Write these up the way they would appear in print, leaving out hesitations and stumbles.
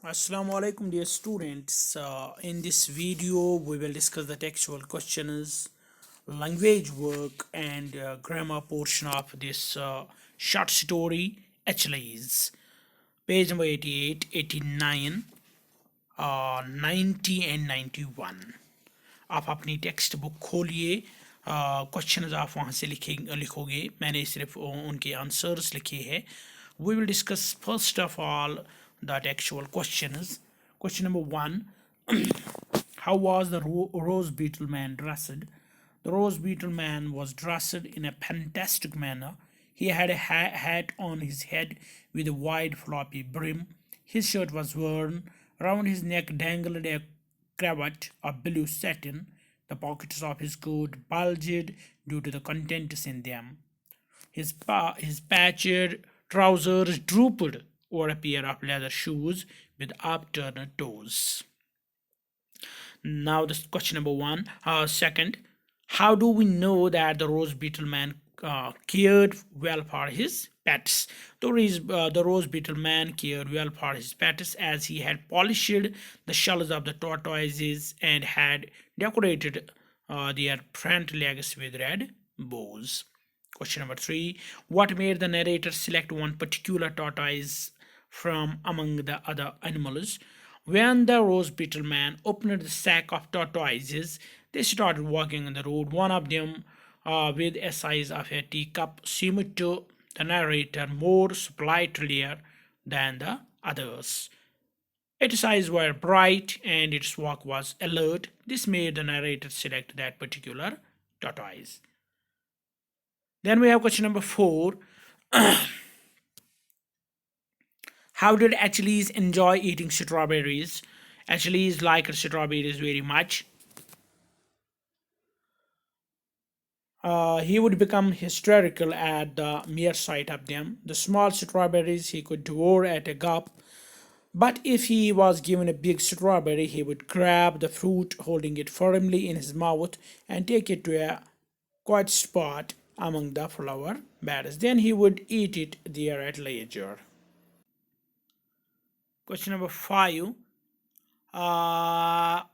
Assalamu alaikum dear students. In this video we will discuss the textual questions, language work and grammar portion of this short story Achilles. Page number 88, 89, 90 and 91. आप अपनी text book खोलिए, questions आप वहाँ से लिखोगे, मैंने सिर्फ उनके आंसर्स लिखे हैं. We will discuss first of all the actual questions. Question number 1. How was the rose beetle man dressed? The rose beetle man was dressed in a fantastic manner. He had a hat on his head with a wide floppy brim. His shirt was worn. Round his neck dangled a cravat of blue satin. The pockets of his coat bulged due to the contents in them. His patched trousers drooped over a pair of leather shoes with upturned toes. Now, this question number 1. Second, how do we know that the rose beetle man cared well for his pets? The rose beetle man cared well for his pets as he had polished the shells of the tortoises and had decorated their front legs with red bows. Question number 3. What made the narrator select one particular tortoise from among the other animals? When the rose beetle man opened the sack of tortoises, they started walking on the road. One of them, with a size of a teacup, seemed to the narrator more sprightlier than the others. Its eyes were bright and its walk was alert. This made the narrator select that particular tortoise. Then we have question number 4. How did Achilles enjoy eating strawberries? Achilles liked strawberries very much. He would become hysterical at the mere sight of them. The small strawberries he could devour at a gulp, but if he was given a big strawberry, he would grab the fruit, holding it firmly in his mouth, and take it to a quiet spot among the flower beds. Then he would eat it there at leisure. Question number 5. How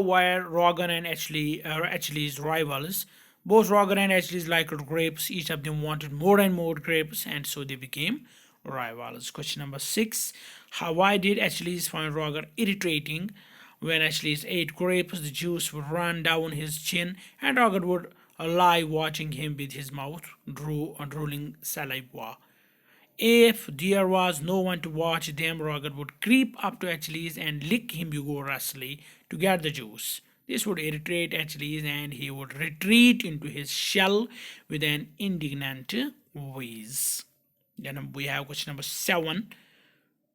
were Rogan and Achilles rivals? Both Rogan and Achilles liked grapes. Each of them wanted more and more grapes, and so they became rivals. Question number 6. Why did Achilles find Rogan irritating? When Achilles ate grapes, the juice would run down his chin, and Rogan would lie watching him with his mouth drooling saliva. If there was no one to watch them, Rogan would creep up to Achilles and lick him vigorously to get the juice. This would irritate Achilles and he would retreat into his shell with an indignant wheeze. Then we have question number 7.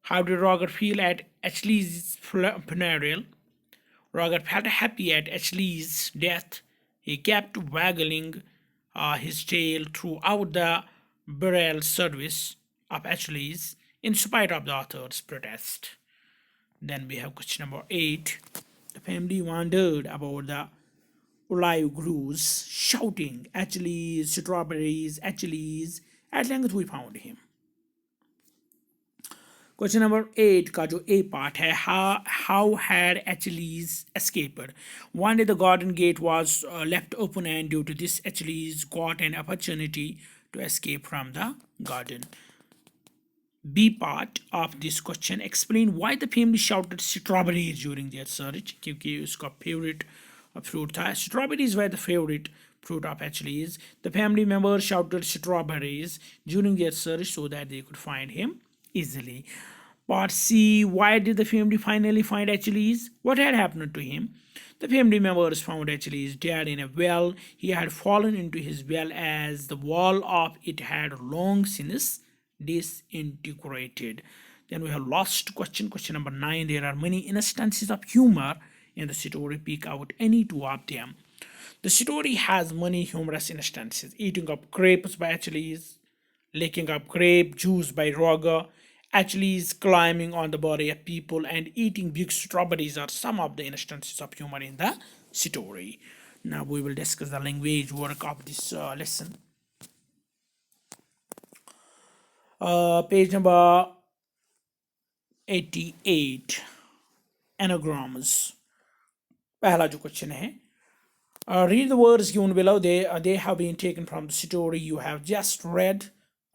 How did Roger feel at Achilles' funeral? Roger felt happy at Achilles' death. He kept waggling his tail throughout the burial service of Achilles in spite of the author's protest. Then we have question number 8. The family wandered about the olive groves, shouting, Achilles, strawberries, Achilles. At length we found him. Question number 8 का जो A part है, how had Achilles escaped? One day the garden gate was left open, and due to this Achilles got an opportunity to escape from the garden. B part of this question, explain why the family shouted strawberries during their search. क्योंकि उसका favorite fruit था. Strawberries were the favorite fruit of Achilles. The family members shouted strawberries during their search so that they could find him easily. Part C, why did the family finally find Achilles? What had happened to him? The family members found Achilles dead in a well. He had fallen into his well as the wall of it had long since disintegrated. Then we have last question number 9. There are many instances of humor in the story. Pick out any two of them. The story has many humorous instances. Eating up grapes by Achilles, licking up grape juice by Roger, Achilles climbing on the body of people, and eating big strawberries are some of the instances of humor in the story. Now we will discuss the language work of this lesson. Page number 88 anagrams. पहला जो question है, read the words given below. They have been taken from the story you have just read.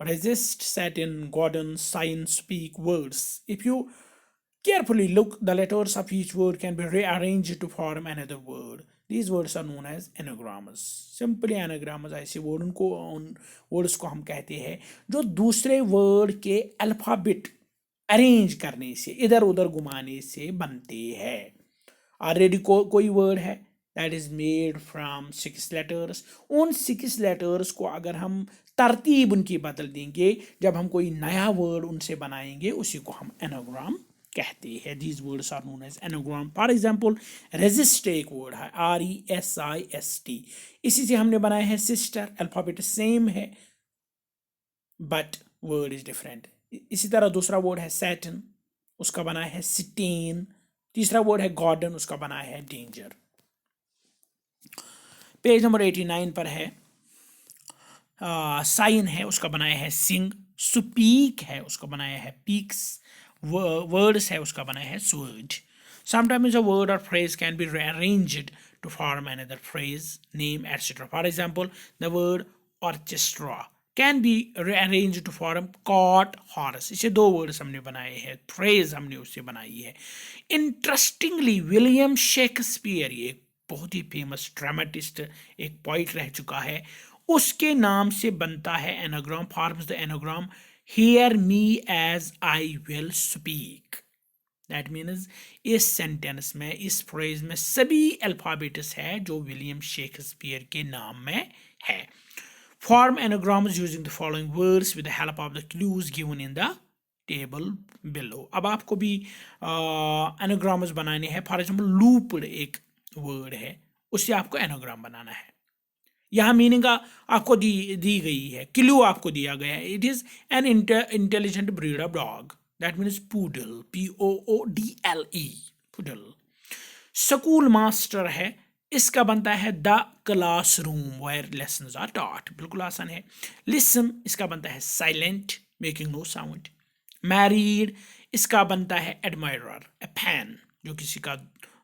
Resist, Satin, Gordon, sign, speak words. If you carefully look, the letters of each word can be rearranged to form another word. These words are known as anagrams. Simply anagrams ऐसे word उन words को हम कहते हैं जो दूसरे word के alphabet arrange करने से, इधर उधर घुमाने से बनते हैं. ऑलरेडी कोई वर्ड है that is made from 6 letters. उन 6 लेटर्स को अगर हम तरतीब उनकी बदल देंगे, जब हम कोई नया वर्ड उनसे बनाएंगे, उसी को हम एनाग्राम कहते हैं. These words are known as anagram. For example, resist एक वर्ड है, RESIST. इसी से हमने बनाया है सिस्टर. अल्फाबेट सेम है बट वर्ड इज डिफरेंट. इसी तरह दूसरा वर्ड है सैटन, उसका बनाया है सिटेन. तीसरा वर्ड है गॉर्डन, उसका बनाया है डेंजर. पेज नंबर 89 पर है, साइन है, उसका बनाया है सिंग. सुपीक है, उसका बनाया है पीक्स. वर्ड्स है, उसका बनाया है sword. Sometimes a word or phrase can be rearranged to form another phrase, name, etc. For example, the word orchestra can be rearranged to form caught horse. इसे दो वर्ड्स हमने बनाए हैं, फ्रेज हमने उससे बनाई है. इंटरेस्टिंगली, विलियम शेक्सपियर, ये बहुत ही फेमस ड्रामेटिस्ट, एक पोइट रह चुका है, उसके नाम से बनता है anagram. Forms the anagram here me as I will speak. That means इस सेंटेंस में, इस फ्रेज में सभी अल्फाबेट्स है जो विलियम शेक्सपियर के नाम में है. Form anagrams using the following words with the help of the clues given in the table below. अब आपको भी anagrams बनाने हैं. फॉर एग्जाम्पल, लूप्ड एक वर्ड है, उससे आपको एनाग्राम बनाना है. यहाँ मीनिंग आपको दी गई है, क्लू आपको दिया गया है. It is an intelligent breed of dog. That means poodle, POODLE, poodle. School master है, इसका बनता है the classroom where lessons are taught. बिल्कुल आसान है. लिसन, इसका बनता है silent, making no sound. Married, इसका बनता है एडमायरर, ए फैन, जो किसी का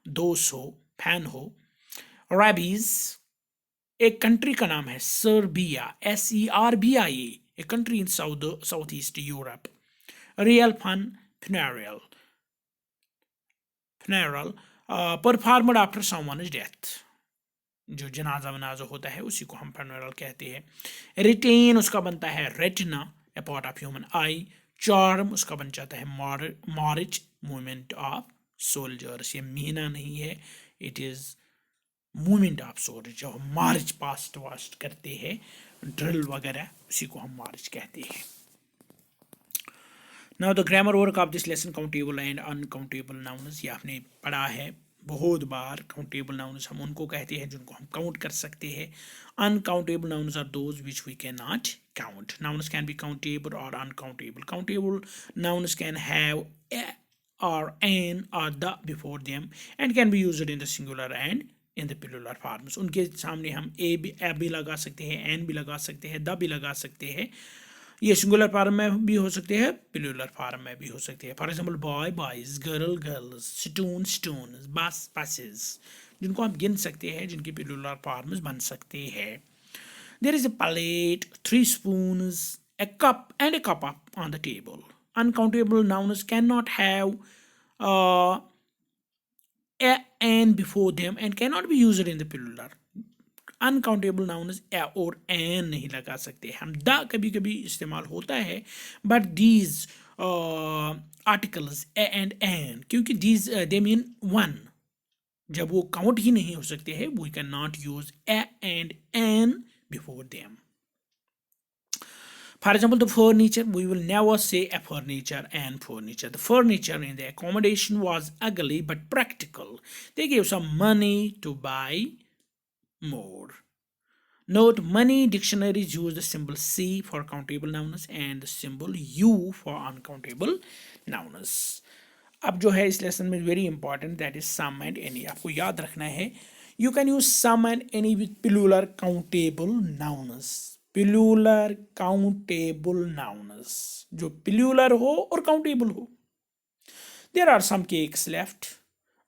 दोस्त हो, फैन हो. रैबीज, एक कंट्री का नाम है, Serbia, SERBIA, a country in south east Europe. Real fun, funeral, performed after someone is death, जो जनाजा वनाजा होता है उसी को हम funeral कहते हैं. रिटेन, उसका बनता है retina, A part of human I. Charm, उसका बन जाता है मार्च, मूवमेंट ऑफ सोल्जर्स. ये महीना नहीं है, it is movement of soldier. जो हम मार्च पास्ट वास्ट करते हैं, ड्रिल वगैरह, उसी को हम मार्च कहते हैं. Now the grammar work of this lesson, countable and uncountable nouns. ये आपने पढ़ा है बहुत बार. काउंटेबल नाउन्स हम उनको कहते हैं जिनको हम काउंट कर सकते हैं. Uncountable nouns are those which we can not count. Nouns can be countable or uncountable. Countable nouns can have a or an or the before them and can be used in the singular and in the plural forms. उनके सामने हम a भी लगा सकते हैं, an भी लगा सकते हैं, the भी लगा सकते हैं. ये सिंगुलर फॉर्म में भी हो सकते हैं, प्लूरल फॉर्म में भी हो सकते हैं. For example, boy boys, girl girls, stone stones, बस बसेस, जिनको हम गिन सकते हैं, जिनकी प्लूरल फॉर्म्स बन सकते हैं. There is a plate, 3 spoons, a cup and a cup up on the table. Uncountable nouns cannot have a and before them and cannot be used in the plural. Uncountable nouns a और an नहीं लगा सकते. हम the कभी कभी इस्तेमाल होता है, but these articles a and an, क्योंकि these they mean one, जब वो काउंट ही नहीं हो सकते हैं, we cannot use a and an before them. For example, the furniture, we will never say a furniture and furniture. The furniture in the accommodation was ugly but practical. They gave some money to buy more. Note, many dictionaries use the symbol C for countable nouns and the symbol U for uncountable nouns. अब जो है इस lesson में very important, that is some and any. आपको याद रखना है, you can use some and any with plural countable nouns. Plural countable nouns, जो plural हो और countable हो. There are some cakes left.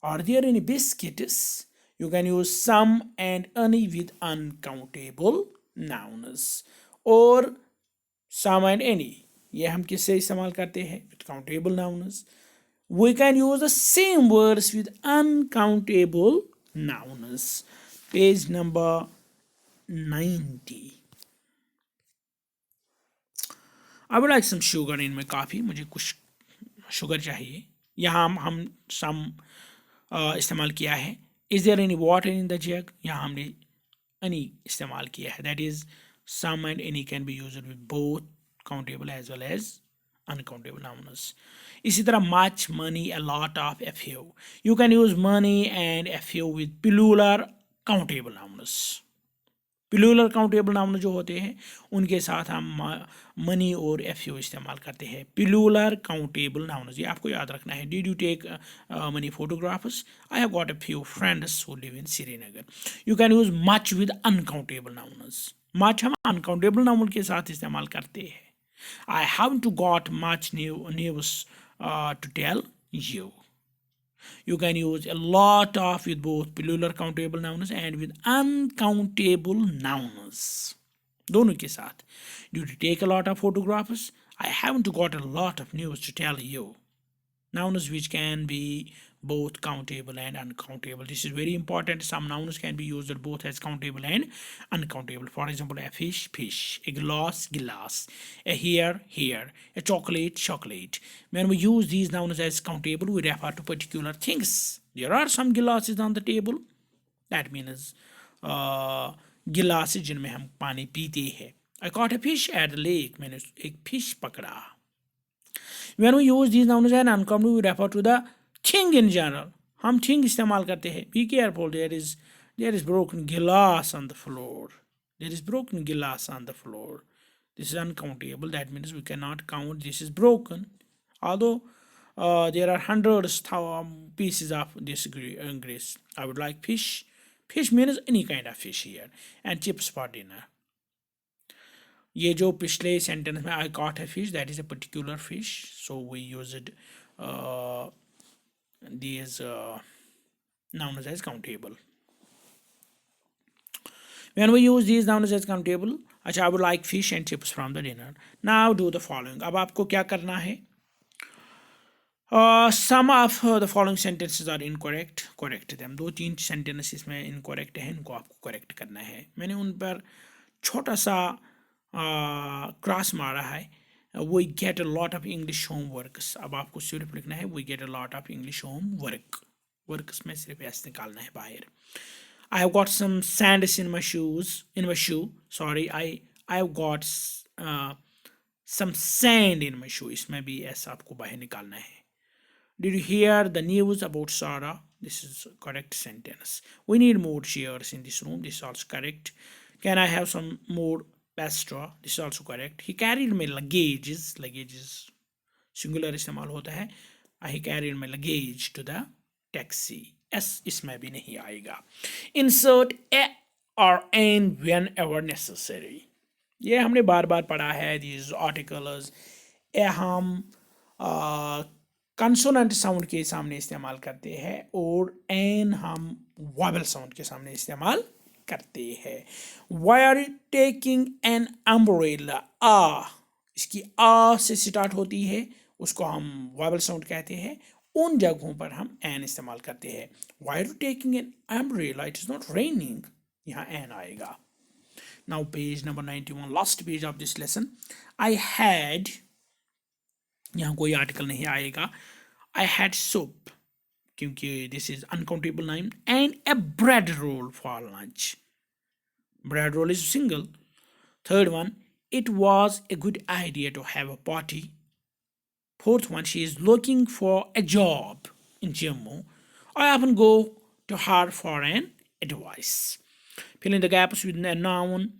Are there any biscuits? You can use some and any with uncountable nouns. Or some and any, ये हम किससे इस्तेमाल करते हैं? With countable nouns. We can use the same words with uncountable nouns. Page number 90. I would like some sugar in my coffee. मुझे कुछ sugar चाहिए. यहाँ हम some इस्तेमाल किया है. Is there any water in the jug? यहाँ हमने any इस्तेमाल किया है. That is, some and any can be used with both countable as well as uncountable nouns. इसी तरह much, money, a lot of, a few. You can use money and a few with plural countable nouns. Plural countable noun जो होते हैं उनके साथ हम money और F you इस्तेमाल करते हैं. प्लूरल काउंटेबल नाउन, ये आपको याद रखना है. Did you take many photographs? I have got a few friends who live in Srinagar. You can use much with uncountable nouns. Much हम अनकाउंटेबल नाउन के साथ इस्तेमाल करते हैं. I have to got much news to tell you. You can use a lot of with both plural countable nouns and with uncountable nouns. दोनों के साथ. Did you take a lot of photographs? I haven't got a lot of news to tell you. Nouns which can be both countable and uncountable. This is very important. Some nouns can be used both as countable and uncountable. For example, a fish, fish. A glass, glass. A hair, hair. A chocolate, chocolate. When we use these nouns as countable, we refer to particular things. There are some glasses on the table. That means glasses जिनमें हम पानी पीते हैं. I caught a fish at the lake. मैंने एक fish पकड़ा. When we use these nouns as uncountable, we refer to the thing in general. हम thing इस्तेमाल करते हैं. Be careful. There is broken glass on the floor. There is broken glass on the floor. This is uncountable. That means we cannot count. This is broken. Although there are hundreds pieces of this grease. I would like fish. Fish means any kind of fish here. And chips for dinner. ये जो पिछले sentence में I caught a fish, that is a particular fish, so we used these nouns as countable. When we use these nouns as countable, अच्छा, I would like fish and chips from the dinner. Now do the following. अब आपको क्या करना है? Some of the following sentences are incorrect. Correct them. 2-3 sentences में incorrect हैं, इनको आपको correct करना है. मैंने उन पर छोटा सा क्रॉस मारा है. We get a lot of English homeworks. अब आपको सिर्फ लिखना है we get a lot of English homework. Works में सिर्फ ऐसे निकालना है बाहर. I have got some sand in my shoe. Sorry, I have got some sand in my shoe. इसमें भी ऐसा आपको बाहर निकालना है. Did you hear the news about Sarah? This is correct sentence. We need more chairs in this room. This is also correct. Can I have some more pastry? This is also correct. He carried my luggages. Luggages singular इस्तेमाल होता है. He carried my luggage to the taxi. S इसमें भी नहीं आएगा. Insert a or an whenever necessary. ये हमने बार बार पढ़ा है. These articles ए हम कंसोनेंट साउंड के सामने इस्तेमाल करते हैं और एन हम वॉवेल साउंड के सामने इस्तेमाल करते हैं. Why are you taking an umbrella? इसकी आ से स्टार्ट होती है, उसको हम वॉवेल साउंड कहते हैं. उन जगहों पर हम एन इस्तेमाल करते हैं. Why are you taking an umbrella? It is not raining. यहाँ एन आएगा. Now page number 91, last page of this lesson. I had, यहाँ कोई आर्टिकल नहीं आएगा. I had soup, क्योंकि this is uncountable noun, and a bread roll for lunch. Bread roll is single. Third one, it was a good idea to have a party. Fourth one, she is looking for a job in Jammu. I often go to her for an advice. Fill in the gaps with a noun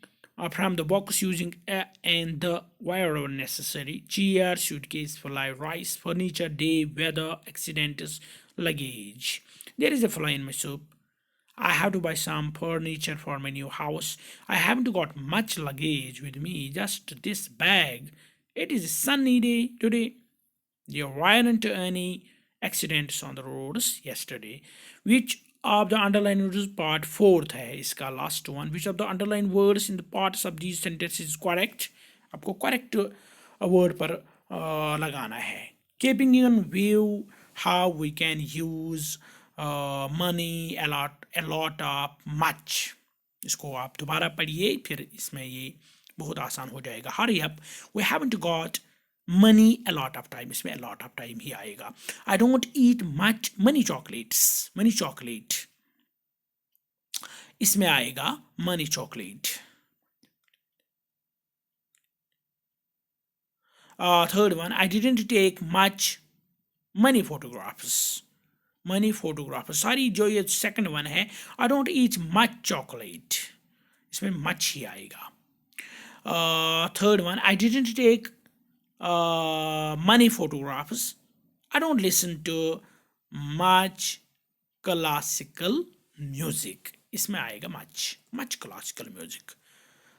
from the box using a and the wherever necessary. Chair, suitcase, fly, rice, furniture, day, weather, accidents, luggage. There is a fly in my soup. I have to buy some furniture for my new house. I haven't got much luggage with me, just this bag. It is a sunny day today. There weren't any accidents on the roads yesterday. Which of the underlined words part fourth है इसका last one. Which of the underlined words in the parts of these sentences is correct? आपको correct word पर लगाना है. Keeping in view how we can use money, a lot of, much. इसको आप दोबारा पढ़िए, फिर इसमें ये बहुत आसान हो जाएगा. Hurry up, we haven't got money a lot of time. इसमें a lot of time ही आएगा. I don't eat much money chocolates. Money chocolate इसमें आएगा money chocolate. Third one, I didn't take much money photographs. Money photographs. Sorry, जो ये second one है, I don't eat much chocolate. इसमें much ही आएगा. Third one, I didn't take money photographs. I don't listen to much classical music. इसमें आएगा much classical music.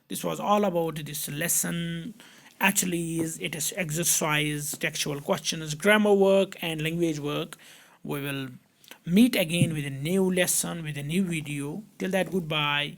This was all about this lesson. Actually, it is exercise, textual questions, grammar work, and language work. We will meet again with a new lesson, with a new video. Till that, goodbye.